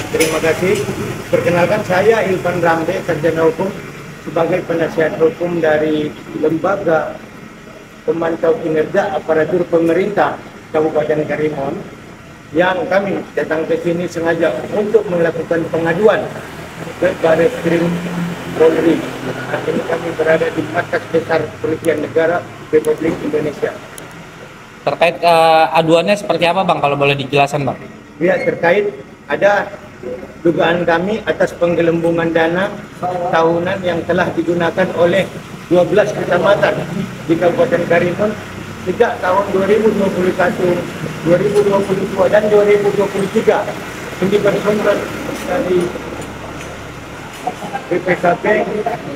Terima kasih. Perkenalkan saya Ilvan Rambe, sarjana hukum sebagai penasihat hukum dari Lembaga Pemantau Kinerja Aparatur Pemerintah Kabupaten Karimun, yang kami datang ke sini sengaja untuk melakukan pengaduan ke Bareskrim Polri. Saat ini kami berada di Markas Besar Kepolisian Negara Republik Indonesia. Terkait aduannya seperti apa Bang, kalau boleh dijelaskan Bang? Ya, terkait ada dugaan kami atas penggelembungan dana tahunan yang telah digunakan oleh 12 kecamatan di Kabupaten Karimun sejak tahun 2021, 2022 dan 2023. Ini bersumber dari BPKP,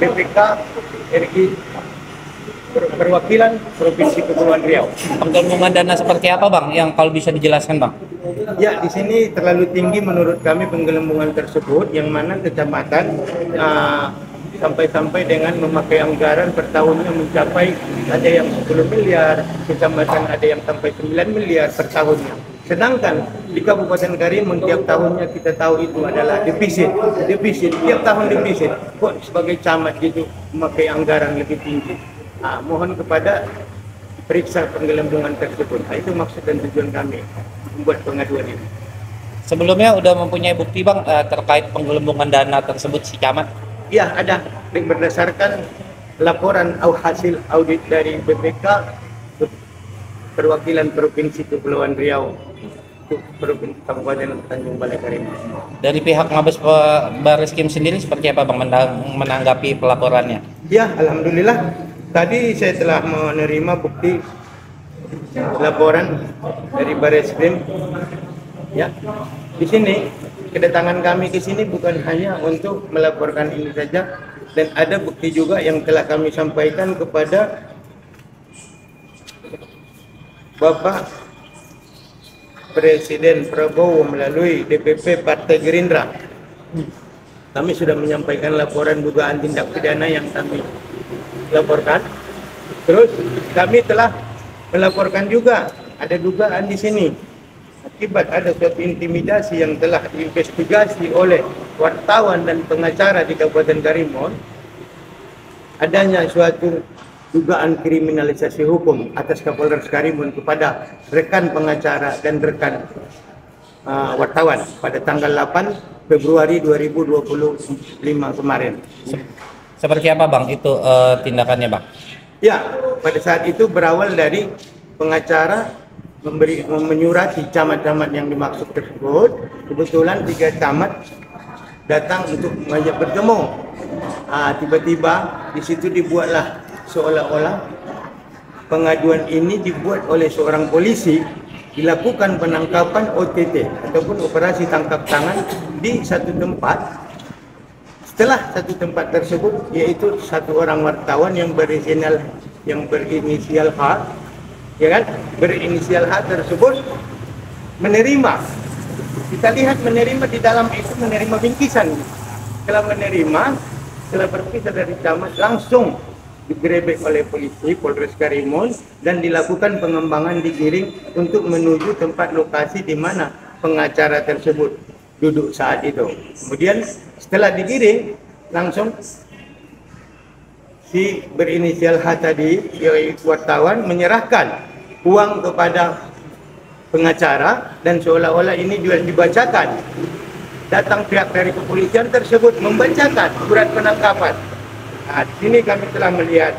BPK, RI, Perwakilan Provinsi Kepulauan Riau. Penggelembungan dana seperti apa Bang, yang kalau bisa dijelaskan Bang? Ya, di sini terlalu tinggi menurut kami penggelembungan tersebut, yang mana kecamatan sampai-sampai dengan memakai anggaran per tahunnya mencapai ada yang 10 miliar, kecamatan ada yang sampai 9 miliar per tahunnya. Sedangkan di Kabupaten Karimun tiap tahunnya kita tahu itu adalah defisit, tiap tahun defisit. Kok sebagai camat gitu memakai anggaran lebih tinggi? Mohon kepada periksa penggelembungan tersebut. Itu maksud dan tujuan kami membuat pengaduan ini. Sebelumnya udah mempunyai bukti Bang terkait penggelembungan dana tersebut si camat? Ya, ada. Berdasarkan laporan hasil audit dari BPK Perwakilan Provinsi Kepulauan Riau, Provinsi Kabupaten Tanjung Balai Karimun. Dari pihak Mabes Bareskrim sendiri seperti apa Bang menanggapi pelaporannya? Ya, alhamdulillah. Tadi saya telah menerima bukti laporan dari Bareskrim. Ya, di sini kedatangan kami ke sini bukan hanya untuk melaporkan ini saja, dan ada bukti juga yang telah kami sampaikan kepada Bapak Presiden Prabowo melalui DPP Partai Gerindra. Kami sudah menyampaikan laporan dugaan tindak pidana yang kami laporkan. Terus kami telah melaporkan juga ada dugaan di sini akibat ada suatu intimidasi yang telah diinvestigasi oleh wartawan dan pengacara di Kabupaten Karimun, adanya suatu dugaan kriminalisasi hukum atas Kapolres Karimun kepada rekan pengacara dan rekan wartawan pada tanggal 8 Februari 2025 kemarin. Seperti apa Bang itu tindakannya Bang? Ya, pada saat itu berawal dari pengacara menyurati camat-camat yang dimaksud tersebut. Kebetulan 3 camat datang untuk mengajak bertemu. Tiba-tiba di situ dibuatlah seolah-olah pengaduan ini dibuat oleh seorang polisi, dilakukan penangkapan OTT ataupun operasi tangkap tangan di satu tempat. Setelah satu tempat tersebut, yaitu satu orang wartawan yang berinisial H, ya kan, berinisial H tersebut menerima. Kita lihat menerima di dalam itu menerima bingkisan. Setelah menerima, setelah berpisah dari camat, langsung digerebek oleh polisi Polres Karimun dan dilakukan pengembangan digiring untuk menuju tempat lokasi di mana pengacara tersebut duduk saat itu. Kemudian setelah digiring, langsung si berinisial H tadi, yaitu wartawan, menyerahkan uang kepada pengacara dan seolah-olah ini juga dibacakan. Datang pihak dari kepolisian tersebut membacakan surat penangkapan. Di sini kami telah melihat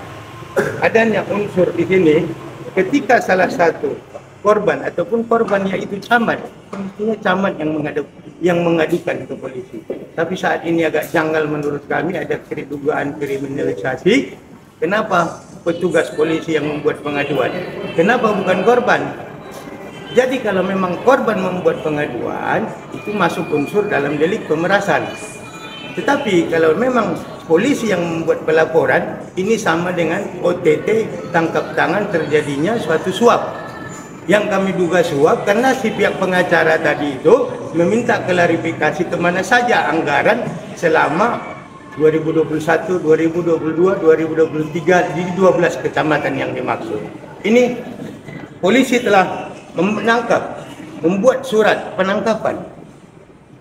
adanya unsur di sini ketika salah satu korban ataupun korban yaitu camat, semestinya camat yang mengadukan ke polisi. Tapi saat ini agak janggal menurut kami, ada dugaan kriminalisasi. Kenapa petugas polisi yang membuat pengaduan? Kenapa bukan korban? Jadi kalau memang korban membuat pengaduan, itu masuk unsur dalam delik pemerasan. Tetapi kalau memang polisi yang membuat pelaporan, ini sama dengan OTT, tangkap tangan terjadinya suatu suap. Yang kami duga suap karena si pihak pengacara tadi itu meminta klarifikasi kemana saja anggaran selama 2021, 2022, 2023 di 12 kecamatan yang dimaksud. Ini polisi telah menangkap, membuat surat penangkapan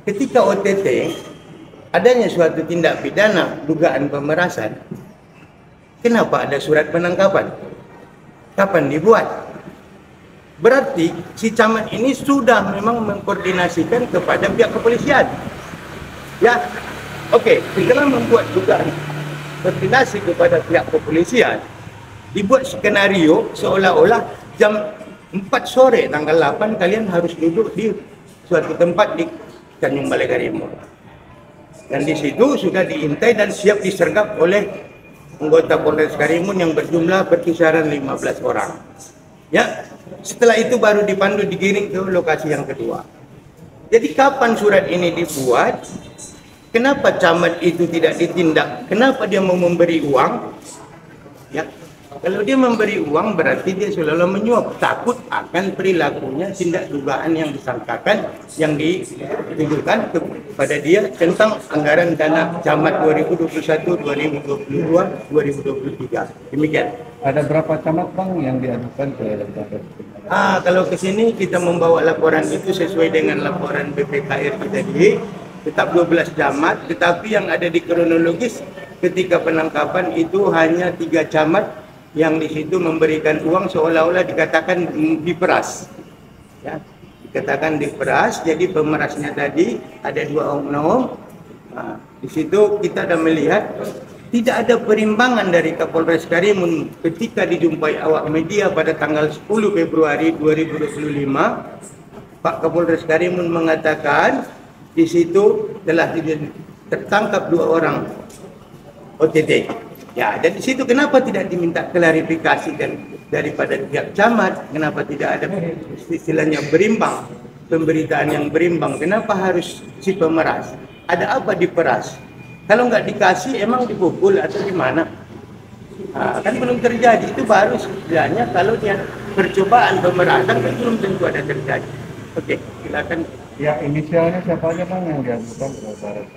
ketika OTT adanya suatu tindak pidana dugaan pemerasan, kenapa ada surat penangkapan? Kapan dibuat? Berarti si camat ini sudah memang mengkoordinasikan kepada pihak kepolisian. Ya, oke, setelah membuat dugaan koordinasi kepada pihak kepolisian, dibuat skenario seolah-olah jam 4 sore tanggal 8 kalian harus duduk di suatu tempat di Tanjung Balai Karimun. Dan di situ sudah diintai dan siap disergap oleh anggota Polres Karimun yang berjumlah berkisaran 15 orang. Ya, setelah itu baru dipandu digiring ke lokasi yang kedua. Jadi kapan surat ini dibuat? Kenapa camat itu tidak ditindak? Kenapa dia mau memberi uang? Ya, kalau dia memberi uang berarti dia seolah-olah menyuap, takut akan perilakunya tindak dugaan yang disangkakan, yang ditujukan kepada dia tentang anggaran dana camat 2021, 2022, 2023. Demikian. Ada berapa camat Bang yang diajukan ke Baris? Kalau ke sini kita membawa laporan itu sesuai dengan laporan BPKR kita di tetap 12 camat, tetapi yang ada di kronologis ketika penangkapan itu hanya 3 camat yang di situ memberikan uang seolah-olah dikatakan diperas. Ya, dikatakan diperas, jadi pemerasnya tadi ada 2 oknum. Di situ kita sudah melihat tidak ada perimbangan dari Kapolres Karimun ketika dijumpai awak media pada tanggal 10 Februari 2025. Pak Kapolres Karimun mengatakan di situ telah tertangkap 2 orang OTT. Ya, dan di situ kenapa tidak diminta klarifikasi daripada pihak camat? Kenapa tidak ada istilahnya berimbang, pemberitaan yang berimbang? Kenapa harus si pemeras? Ada apa diperas? Kalau nggak dikasih emang dipukul atau gimana? Kan belum terjadi. Itu baru sebenarnya kalau dia percobaan pemerasan kan belum tentu ada terjadi. Oke, silakan. Ya, inisialnya siapa aja Bang yang diajukan ke Baris?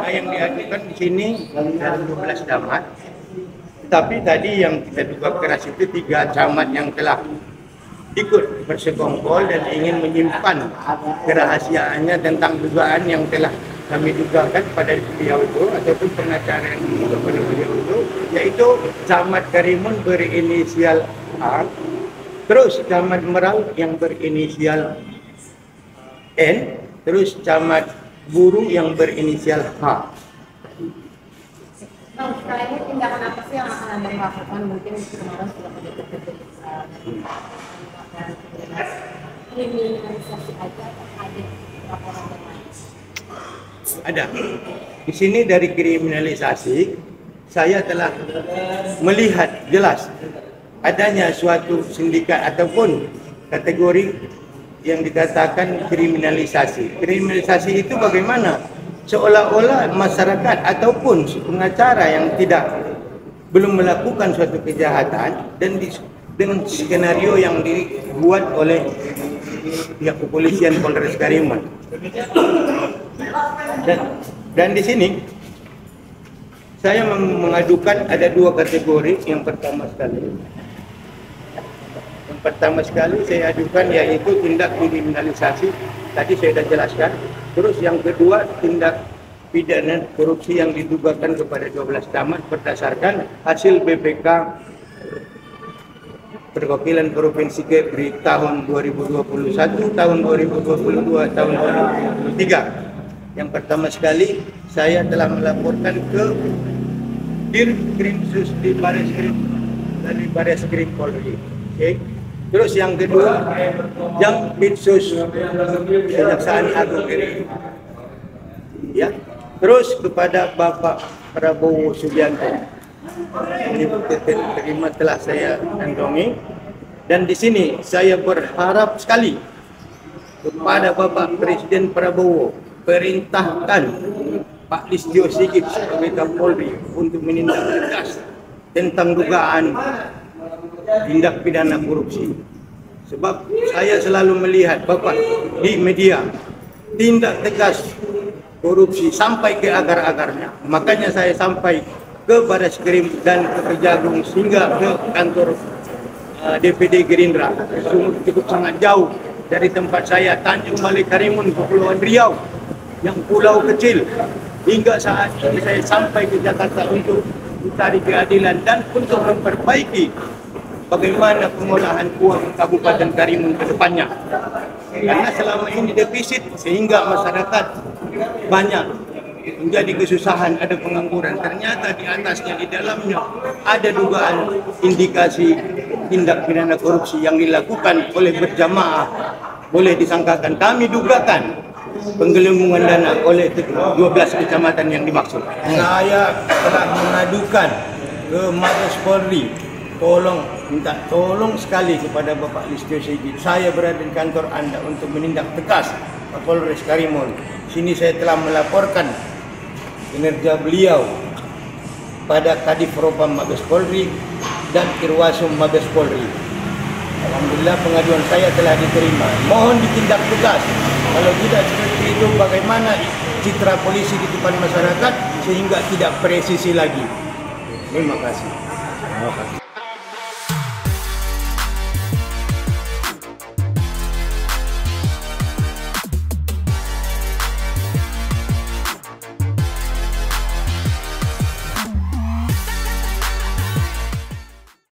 Yang diajukan di sini ada 12 camat. Tapi tadi yang kita duga keras itu 3 camat yang telah ikut bersekongkol dan ingin menyimpan kerahasiaannya tentang dugaan yang telah kami dugakan pada beliau itu ataupun pengacara yang diduga pada beliau itu, yaitu camat Karimun berinisial A, terus camat Merau yang berinisial N, terus camat Buru yang berinisial H. Bang, setelah ini tindakan apa sih yang akan Anda lakukan? Mungkin kemarin sudah kriminalisasi aja atau ada laporan yang lain? Ada. Di sini dari kriminalisasi, saya telah melihat jelas adanya suatu sindikat ataupun kategori yang dikatakan kriminalisasi. Kriminalisasi itu bagaimana? Seolah-olah masyarakat ataupun pengacara yang belum melakukan suatu kejahatan dan dengan skenario yang dibuat oleh pihak kepolisian Polres Karimun. Dan di sini saya mengadukan ada 2 kategori. Yang pertama sekali saya adukan yaitu tindak kriminalisasi, tadi saya sudah jelaskan. Terus yang kedua tindak pidana korupsi yang didugakan kepada 12 camat berdasarkan hasil BPK Perwakilan Provinsi Kepri tahun 2021, tahun 2022, tahun 2023. Yang pertama sekali saya telah melaporkan ke Dirkrimsus di Bareskrim dari Bareskrim Polri. Okay. Terus yang kedua, yang Bitsus Kejaksaan Agung RI. Ya. Terus kepada Bapak Prabowo Subianto. Ini terima telah saya kantongi. Dan di sini saya berharap sekali kepada Bapak Presiden Prabowo perintahkan Pak Listio Sigit sebagai Kapolri untuk menindak tegas tentang dugaan tindak pidana korupsi. Sebab saya selalu melihat Bapak di media tindak tegas korupsi sampai ke akar-akarnya. Makanya saya sampai ke Bareskrim dan ke Kejagung sehingga ke kantor DPD Gerindra. Cukup sangat jauh dari tempat saya, Tanjung Balai Karimun, Kepulauan Riau. yang pulau kecil. Hingga saat ini saya sampai ke Jakarta untuk mencari keadilan dan untuk memperbaiki bagaimana pengolahan uang Kabupaten Karimun ke depannya. Karena selama ini defisit sehingga masyarakat banyak menjadi kesusahan, ada pengangguran. Ternyata di atasnya, di dalamnya ada dugaan indikasi tindak pidana korupsi yang dilakukan oleh berjamaah. Boleh disangkakan, kami dugakan penggelembungan dana oleh 12 kecamatan yang dimaksud. Saya telah mengadukan ke Mabes Polri, minta tolong sekali kepada Bapak Listio Sigit. Saya berada di kantor Anda untuk menindak tegas Kapolres Karimun. Sini saya telah melaporkan kinerja beliau pada Kadif Propam Mabes Polri dan Irwasum Mabes Polri. Alhamdulillah pengaduan saya telah diterima. Mohon ditindak tegas. Kalau tidak seperti itu, bagaimana citra polisi di depan masyarakat sehingga tidak presisi lagi. Terima kasih.